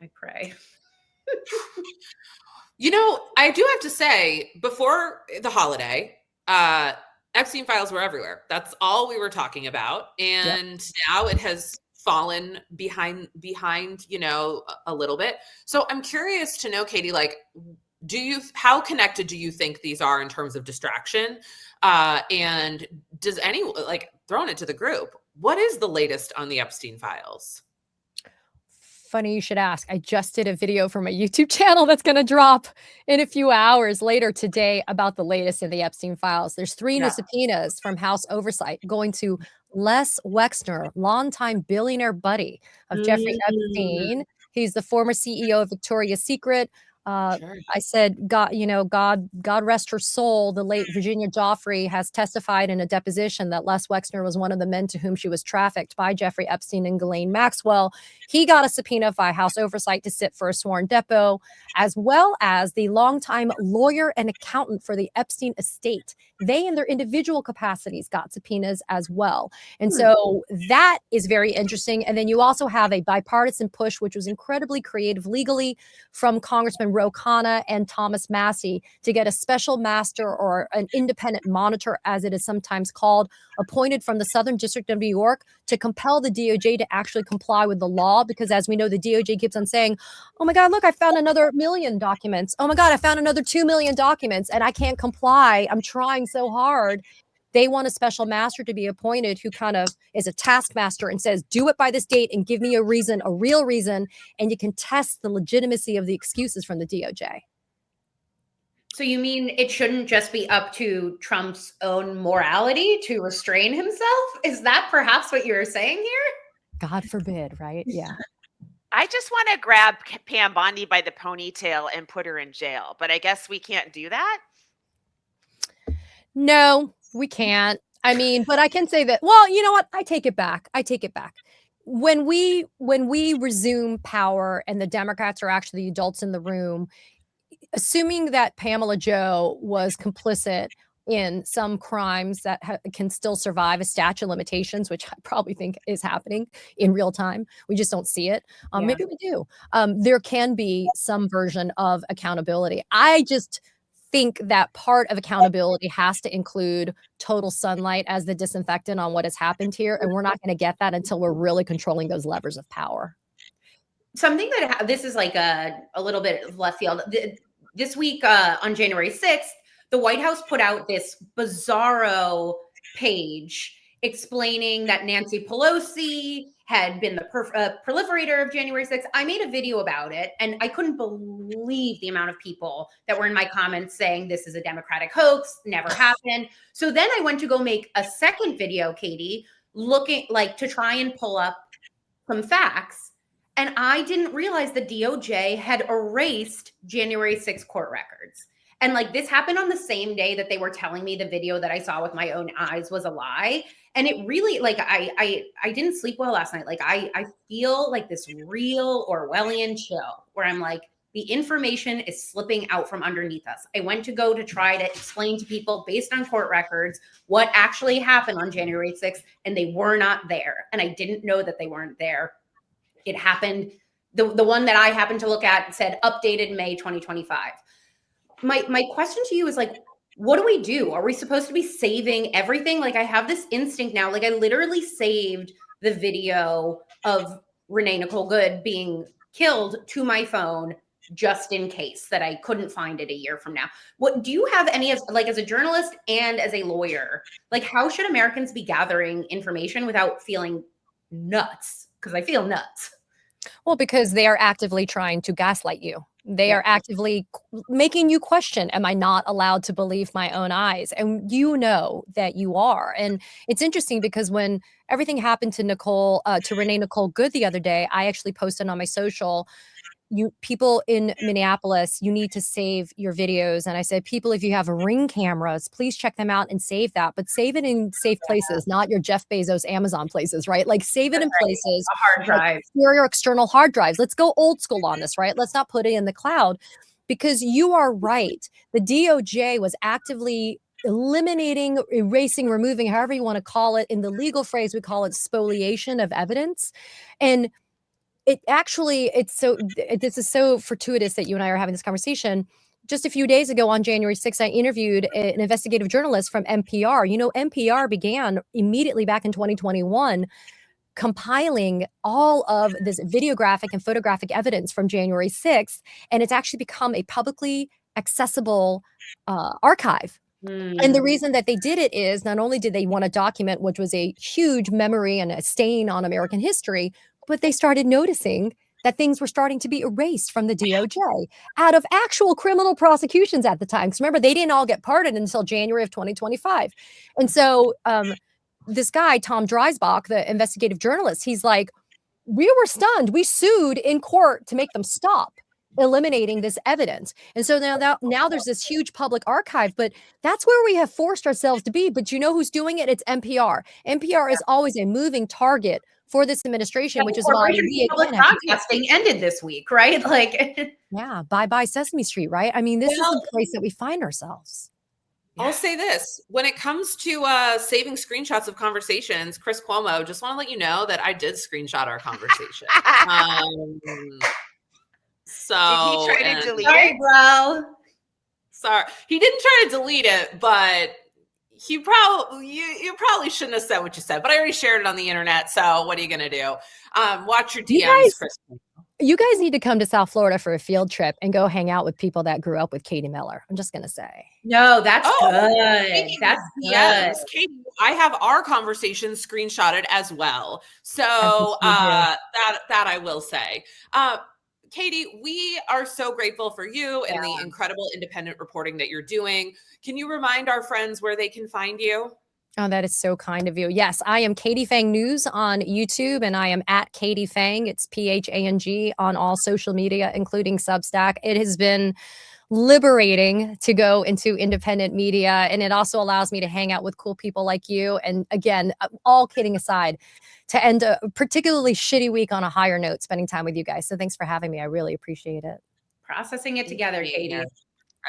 I pray. You know, I do have to say, before the holiday, Epstein files were everywhere. That's all we were talking about. And now it has fallen behind, you know, a little bit. So I'm curious to know, Katie, like, how connected do you think these are in terms of distraction? And does throwing it to the group, what is the latest on the Epstein files? Funny you should ask. I just did a video for my YouTube channel that's going to drop in a few hours later today about the latest in the Epstein files. There's 3 new subpoenas from House Oversight going to Les Wexner, longtime billionaire buddy of Jeffrey Epstein. He's the former CEO of Victoria's Secret. I said, God rest her soul. The late Virginia Joffrey has testified in a deposition that Les Wexner was one of the men to whom she was trafficked by Jeffrey Epstein and Ghislaine Maxwell. He got a subpoena by House Oversight to sit for a sworn depo, as well as the longtime lawyer and accountant for the Epstein estate. They, in their individual capacities, got subpoenas as well. And so that is very interesting. And then you also have a bipartisan push, which was incredibly creative legally, from Congressman Ro Khanna and Thomas Massey to get a special master, or an independent monitor, as it is sometimes called, appointed from the Southern District of New York to compel the DOJ to actually comply with the law. Because as we know, the DOJ keeps on saying, oh my God, look, I found another 1 million documents. Oh my God, I found another 2 million documents and I can't comply. I'm trying so hard. They want a special master to be appointed who kind of is a taskmaster and says, do it by this date and give me a reason, a real reason. And you can test the legitimacy of the excuses from the DOJ. So you mean it shouldn't just be up to Trump's own morality to restrain himself? Is that perhaps what you're saying here? God forbid, right? Yeah. I just want to grab Pam Bondi by the ponytail and put her in jail, but I guess we can't do that. No, we can't. I mean, but I can say that, well, you know what? I take it back. When we resume power and the Democrats are actually the adults in the room, assuming that Pamela Joe was complicit in some crimes that can still survive a statute of limitations, which I probably think is happening in real time. We just don't see it. Maybe we do. There can be some version of accountability. I just think that part of accountability has to include total sunlight as the disinfectant on what has happened here. And we're not going to get that until we're really controlling those levers of power. Something that this is like a little bit of left field. This week on January 6th, the White House put out this bizarro page explaining that Nancy Pelosi had been the proliferator of January 6th. I made a video about it, and I couldn't believe the amount of people that were in my comments saying this is a Democratic hoax, never happened. So then I went to go make a second video, Katie, looking like to try and pull up some facts. And I didn't realize the DOJ had erased January 6th court records. And like this happened on the same day that they were telling me the video that I saw with my own eyes was a lie. And it really, like, I didn't sleep well last night. Like I feel like this real Orwellian chill where I'm like, the information is slipping out from underneath us. I went to go to try to explain to people based on court records what actually happened on January 6th, and they were not there. And I didn't know that they weren't there. It happened. The one that I happened to look at said updated May 2025. My question to you is like, what do we do? Are we supposed to be saving everything? Like I have this instinct now, like I literally saved the video of Renee Nicole Good being killed to my phone just in case that I couldn't find it a year from now. What do you have any of, like as a journalist and as a lawyer, like how should Americans be gathering information without feeling nuts? Because I feel nuts. Well, because they are actively trying to gaslight you. They are actively making you question, am I not allowed to believe my own eyes? And you know that you are. And it's interesting because when everything happened to Renee Nicole Good the other day, I actually posted on my social, you people in Minneapolis, you need to save your videos. And I said, people, if you have Ring cameras, please check them out and save that, but save it in safe places, not your Jeff Bezos Amazon places, right? Like save it in places, A hard drive. like your external hard drives. Let's go old school on this, right? Let's not put it in the cloud, because you are right. The DOJ was actively eliminating, erasing, removing, however you want to call it. In the legal phrase, we call it spoliation of evidence. And this is so fortuitous that you and I are having this conversation. Just a few days ago on January 6th, I interviewed an investigative journalist from NPR. You know, NPR began immediately back in 2021 compiling all of this videographic and photographic evidence from January 6th, and it's actually become a publicly accessible archive. And the reason that they did it is not only did they want to document, which was a huge memory and a stain on American history, but they started noticing that things were starting to be erased from the DOJ out of actual criminal prosecutions at the time. Because remember, they didn't all get pardoned until January of 2025. And so this guy, Tom Dreisbach, the investigative journalist, he's like, we were stunned. We sued in court to make them stop eliminating this evidence. And so now there's this huge public archive, but that's where we have forced ourselves to be. But you know who's doing it? It's NPR. NPR is always a moving target for this administration, which is why public broadcasting ended this week, right? Like, yeah, bye Sesame Street, right? I mean, this is the place that we find ourselves. I'll say this. When it comes to saving screenshots of conversations, Chris Cuomo, just want to let you know that I did screenshot our conversation. So did he try to delete sorry, it? Bro. Sorry. He didn't try to delete it, but he probably you probably shouldn't have said what you said, but I already shared it on the internet. So what are you going to do? Watch your DMs, Chris. You guys need to come to South Florida for a field trip and go hang out with people that grew up with Katie Miller. I'm just going to say. No, that's good. That's good. Katie, I have our conversation screenshotted as well. So that I will say. Katie, we are so grateful for you and the incredible independent reporting that you're doing. Can you remind our friends where they can find you? Oh, that is so kind of you. Yes, I am Katie Phang News on YouTube, and I am at Katie Phang. It's Phang on all social media, including Substack. It has been liberating to go into independent media, and it also allows me to hang out with cool people like you. And again, all kidding aside, to end a particularly shitty week on a higher note, spending time with you guys. So thanks for having me. I really appreciate it. Processing it together, Katie.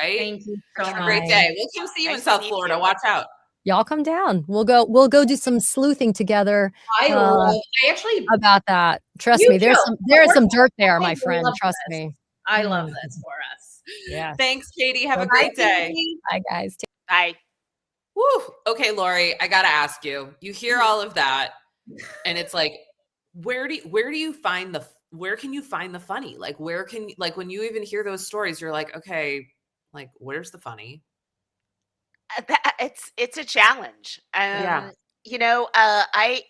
Right? Thank you so much. Have a great day. We'll come see you in South Florida. Watch out. Y'all come down. We'll go do some sleuthing together. I actually about that. Trust me, there is some dirt there, my friend. Trust me. I love this for us. Yeah. Thanks, Katie. Have a great day. Bye, guys. Bye. Woo. Okay, Laurie, I gotta ask you. You hear all of that, and it's like, where can you find the funny? Like, when you even hear those stories, you're like, okay, like, where's the funny? It's a challenge. You know, I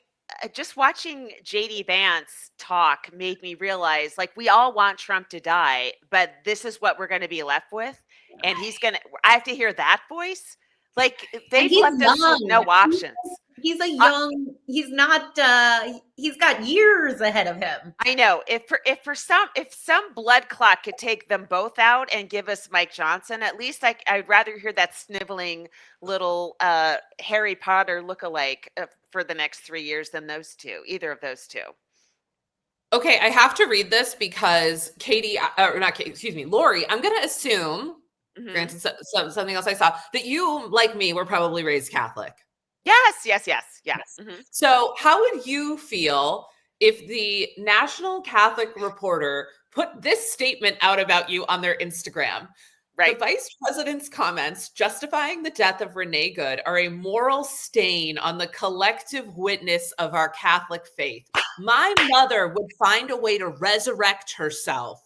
just watching JD Vance talk made me realize, like, we all want Trump to die, but this is what we're going to be left with, and I have to hear that voice. Like, they've left us with no options. He's a young. He's not. He's got years ahead of him. I know. If some blood clot could take them both out and give us Mike Johnson, at least I'd rather hear that sniveling little Harry Potter lookalike for the next 3 years than those two. Either of those two. Okay, I have to read this because Laurie. I'm going to assume. Mm-hmm. Granted, something else I saw, that you, like me, were probably raised Catholic. Yes. Mm-hmm. So how would you feel if the National Catholic Reporter put this statement out about you on their Instagram? Right. The vice president's comments justifying the death of Renee Good are a moral stain on the collective witness of our Catholic faith. My mother would find a way to resurrect herself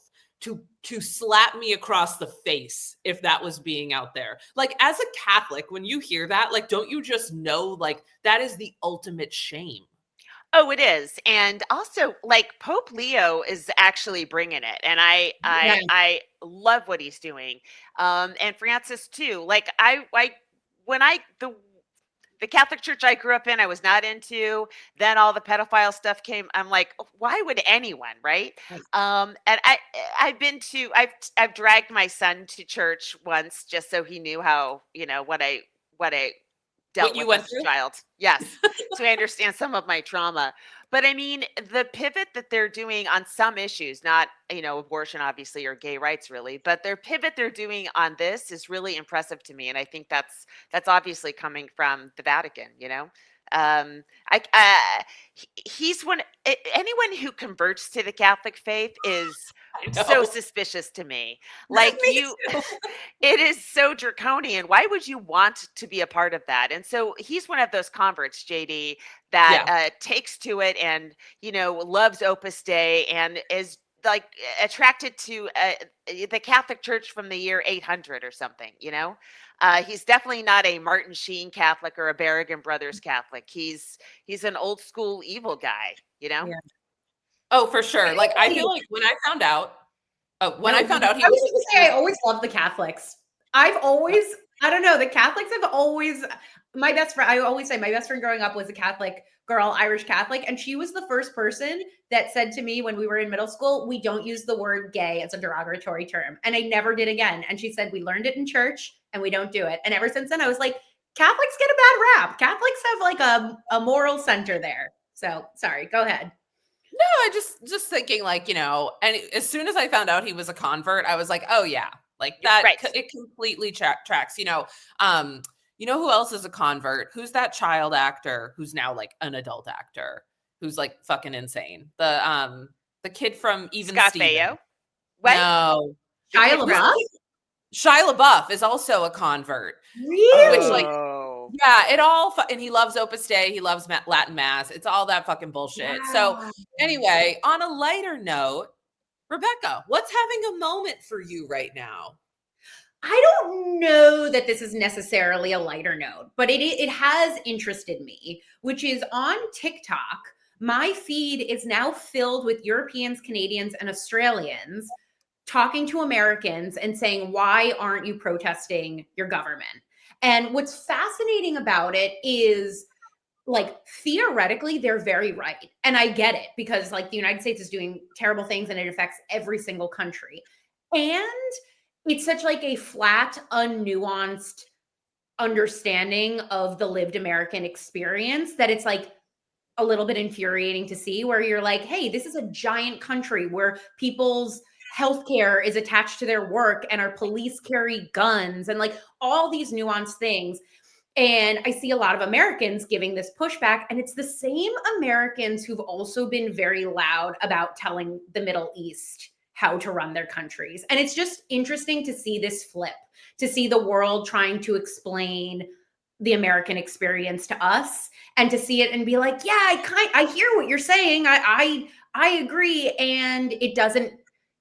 to slap me across the face if that was being out there. Like, as a Catholic, when you hear that, like, don't you just know, like, that is the ultimate shame? Oh, it is. And also, like, Pope Leo is actually bringing it. And I love what he's doing. And Francis too. Like, when the Catholic Church I grew up in, I was not into. Then all the pedophile stuff came. I'm like, why would anyone, right? And I've dragged my son to church once just so he knew how, what I dealt What you with went as through? a child. Yes. So I understand some of my trauma. But I mean, the pivot that they're doing on some issues, not, abortion, obviously, or gay rights, really, but their pivot they're doing on this is really impressive to me. And I think that's obviously coming from the Vatican, I he's anyone who converts to the Catholic faith is I so know. suspicious to me. Like, it is so draconian. Why would you want to be a part of that? And so he's one of those converts, JD, that takes to it and, loves Opus Dei and is like attracted to the Catholic Church from the year 800 or something, he's definitely not a Martin Sheen Catholic or a Berrigan Brothers Catholic. He's an old school evil guy, Yeah. Oh, for sure. Like, I feel like when I found out he I was just gonna say, I always love the Catholics. I don't know, the Catholics have always, my best friend, I always say my best friend growing up was a Catholic girl, Irish Catholic, and she was the first person that said to me when we were in middle school, we don't use the word gay as a derogatory term. And I never did again. And she said, we learned it in church and we don't do it. And ever since then, I was like, Catholics get a bad rap. Catholics have like a moral center there. So sorry, go ahead. No, I just thinking like, and as soon as I found out he was a convert, I was like, oh yeah, like that, right. It completely tracks, who else is a convert? Who's that child actor who's now like an adult actor who's like fucking insane? The kid from Even Scott Steven. Baio? What? No. Shia LaBeouf? Shia LaBeouf is also a convert. Really? Which, like, yeah, it all, and he loves Opus Dei, he loves Latin Mass. It's all that fucking bullshit. Wow. So anyway, on a lighter note, Rebecca, what's having a moment for you right now? I don't know that this is necessarily a lighter note, but it has interested me, which is on TikTok. My feed is now filled with Europeans, Canadians, and Australians talking to Americans and saying, why aren't you protesting your government? And what's fascinating about it is, like, theoretically, they're very right. And I get it because, like, the United States is doing terrible things and it affects every single country. And it's such like a flat, unnuanced understanding of the lived American experience that it's like a little bit infuriating to see, where you're like, hey, this is a giant country where people's healthcare is attached to their work and our police carry guns and like all these nuanced things. And I see a lot of Americans giving this pushback, and it's the same Americans who've also been very loud about telling the Middle East how to run their countries. And it's just interesting to see this flip, to see the world trying to explain the American experience to us, and to see it and be like, yeah, I hear what you're saying. I agree. And it doesn't,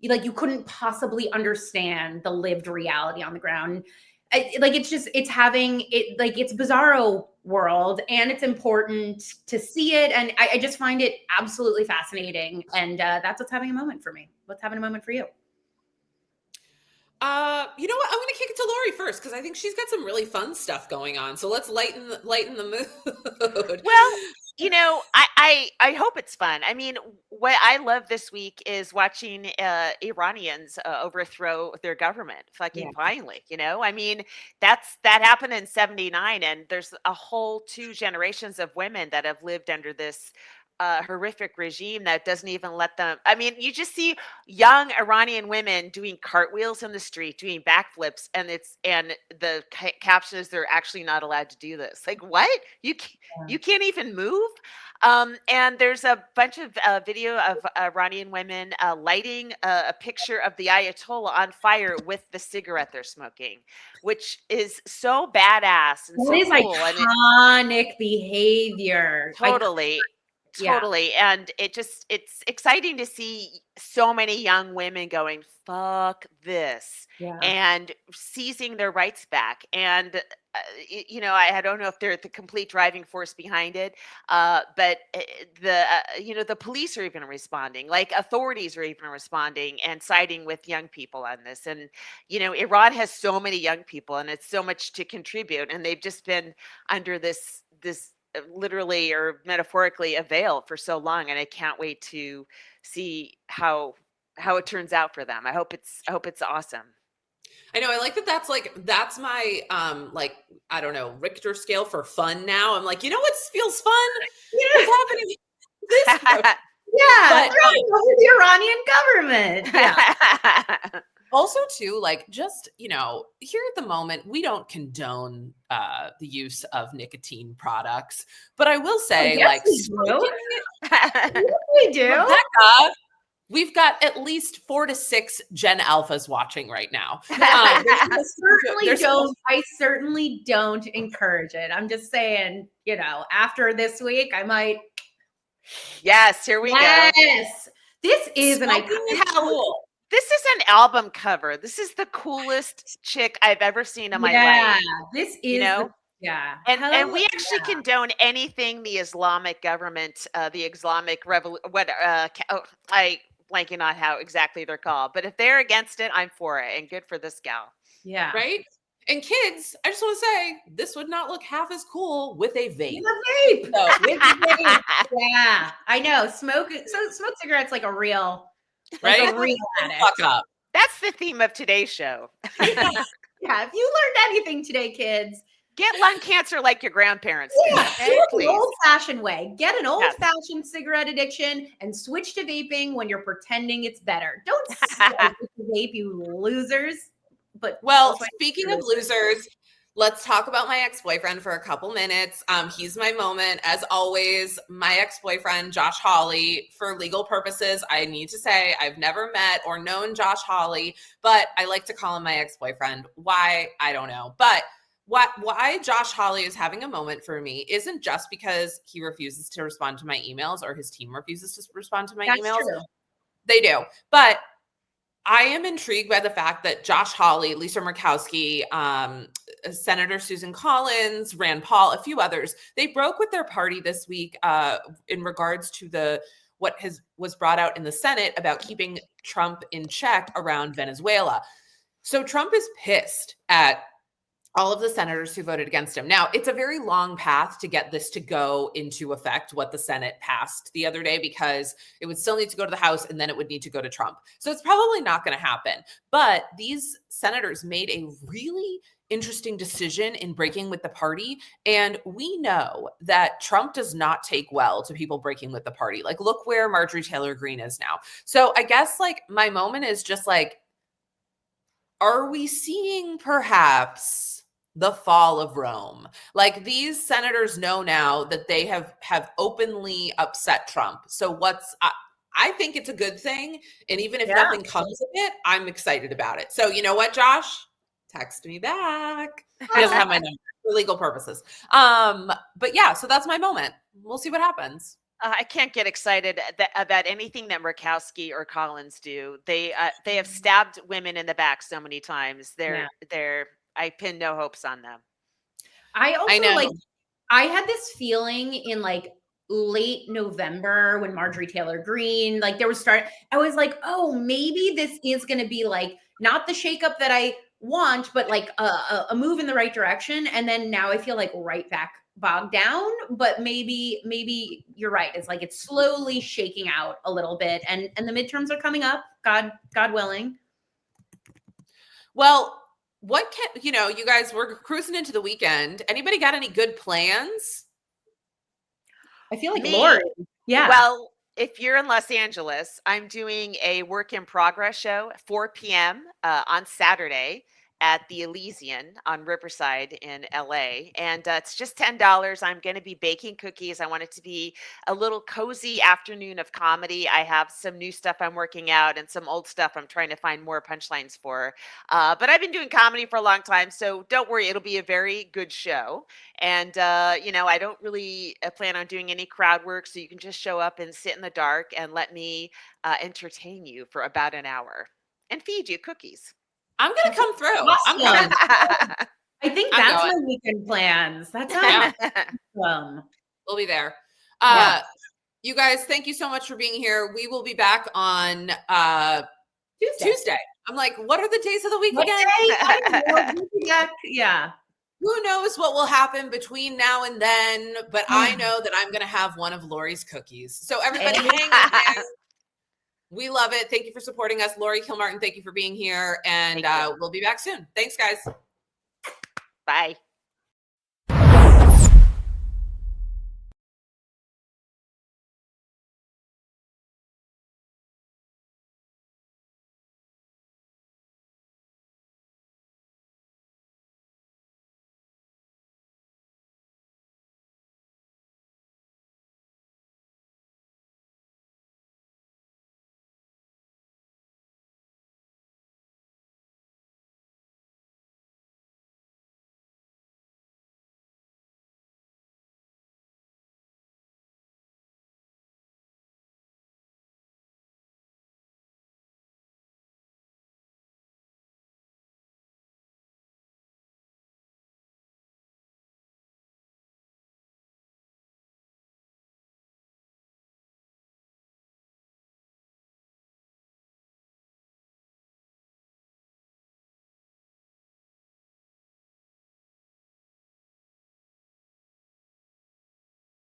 like, you couldn't possibly understand the lived reality on the ground. It's having it, like, it's bizarro world, and it's important to see it. And I just find it absolutely fascinating. And that's what's having a moment for me. What's having a moment for you? You know what? I'm going to kick it to Laurie first because I think she's got some really fun stuff going on. So let's lighten the mood. Well, I hope it's fun. I mean, what I love this week is watching Iranians overthrow their government fucking finally. I mean, that happened in 1979, and there's a whole 2 generations of women that have lived under this horrific regime that doesn't even let them. I mean, you just see young Iranian women doing cartwheels in the street, doing backflips, and the caption is, they're actually not allowed to do this. Like, what? You can't even move. And there's a bunch of video of Iranian women lighting a picture of the Ayatollah on fire with the cigarette they're smoking, which is so badass and so It is cool. iconic behavior. Totally. Totally. And it's exciting to see so many young women going, fuck this, Yeah. and seizing their rights back. And, I don't know if they're the complete driving force behind it, but the police are even responding, like authorities are even responding and siding with young people on this. And, Iran has so many young people and it's so much to contribute. And they've just been under this literally or metaphorically a veil for so long, and I can't wait to see how it turns out for them. I hope it's awesome. I know. I like that. That's my I don't know, Richter scale for fun. Now I'm like, what feels fun? What's happening? This. Yeah, over the Iranian government. Yeah. Also, too, just, here at the moment, we don't condone the use of nicotine products. But I will say, yes, we do. Rebecca, we've got at least 4 to 6 Gen Alphas watching right now. I certainly don't encourage it. I'm just saying, after this week, I might. Yes, here we go. Yes, this is an cool. This is an album cover. This is the coolest chick I've ever seen in my life. This is, and we actually condone anything the Islamic government, the Islamic I blanking on how exactly they're called, but if they're against it, I'm for it, and good for this gal. Yeah. Right. And kids, I just want to say, this would not look half as cool with a vape. Yeah, I know. Smoke cigarettes like a real. Right? Like a real fuck up. That's the theme of today's show. Yeah, if you learned anything today, kids, get lung cancer like your grandparents do. Okay, the old-fashioned way. Get an old-fashioned cigarette addiction and switch to vaping when you're pretending it's better. Don't vape, you losers. But speaking of losers, let's talk about my ex-boyfriend for a couple minutes. He's my moment. As always, my ex-boyfriend, Josh Hawley, for legal purposes, I need to say I've never met or known Josh Hawley, but I like to call him my ex-boyfriend. Why? I don't know. But why Josh Hawley is having a moment for me isn't just because he refuses to respond to my emails or his team refuses to respond to my emails. True. They do. But I am intrigued by the fact that Josh Hawley, Lisa Murkowski, Senator Susan Collins, Rand Paul, a few others, they broke with their party this week in regards to what was brought out in the Senate about keeping Trump in check around Venezuela. So Trump is pissed at all of the senators who voted against him. Now, it's a very long path to get this to go into effect, what the Senate passed the other day, because it would still need to go to the House and then it would need to go to Trump. So it's probably not going to happen. But these senators made a really interesting decision in breaking with the party. And we know that Trump does not take well to people breaking with the party. Like, look where Marjorie Taylor Greene is now. So I guess my moment is just are we seeing perhaps the fall of Rome? Like, these senators know now that they have openly upset Trump. So I think it's a good thing. And even if nothing comes of it, I'm excited about it. So you know what, Josh? Text me back. He doesn't have my number for legal purposes. But yeah, so that's my moment. We'll see what happens. I can't get excited about anything that Murkowski or Collins do. They have stabbed women in the back so many times. I pin no hopes on them. I also I had this feeling in late November when Marjorie Taylor Greene, I was like, oh, maybe this is going to be not the shakeup that I want, but a move in the right direction. And then now I feel right back bogged down, but maybe you're right. It's it's slowly shaking out a little bit, and the midterms are coming up, God willing. Well, you guys, we're cruising into the weekend. Anybody got any good plans? I feel like Laurie. Yeah. Well, if you're in Los Angeles, I'm doing a work in progress show at 4 p.m. On Saturday at the Elysian on Riverside in LA. And it's just $10. I'm going to be baking cookies. I want it to be a little cozy afternoon of comedy. I have some new stuff I'm working out and some old stuff I'm trying to find more punchlines for. But I've been doing comedy for a long time, so don't worry, it'll be a very good show. And, I don't really plan on doing any crowd work, so you can just show up and sit in the dark and let me entertain you for about an hour and feed you cookies. I'm going to come through. Awesome. I'm coming. I think that's my weekend plans. That's awesome. We'll be there. Yeah. You guys, thank you so much for being here. We will be back on Tuesday. I'm like, what are the days of the week again? Yeah. Who knows what will happen between now and then, but I know that I'm going to have one of Laurie's cookies. So everybody hang in there. We love it. Thank you for supporting us. Laurie Kilmartin, thank you for being here. And we'll be back soon. Thanks, guys. Bye.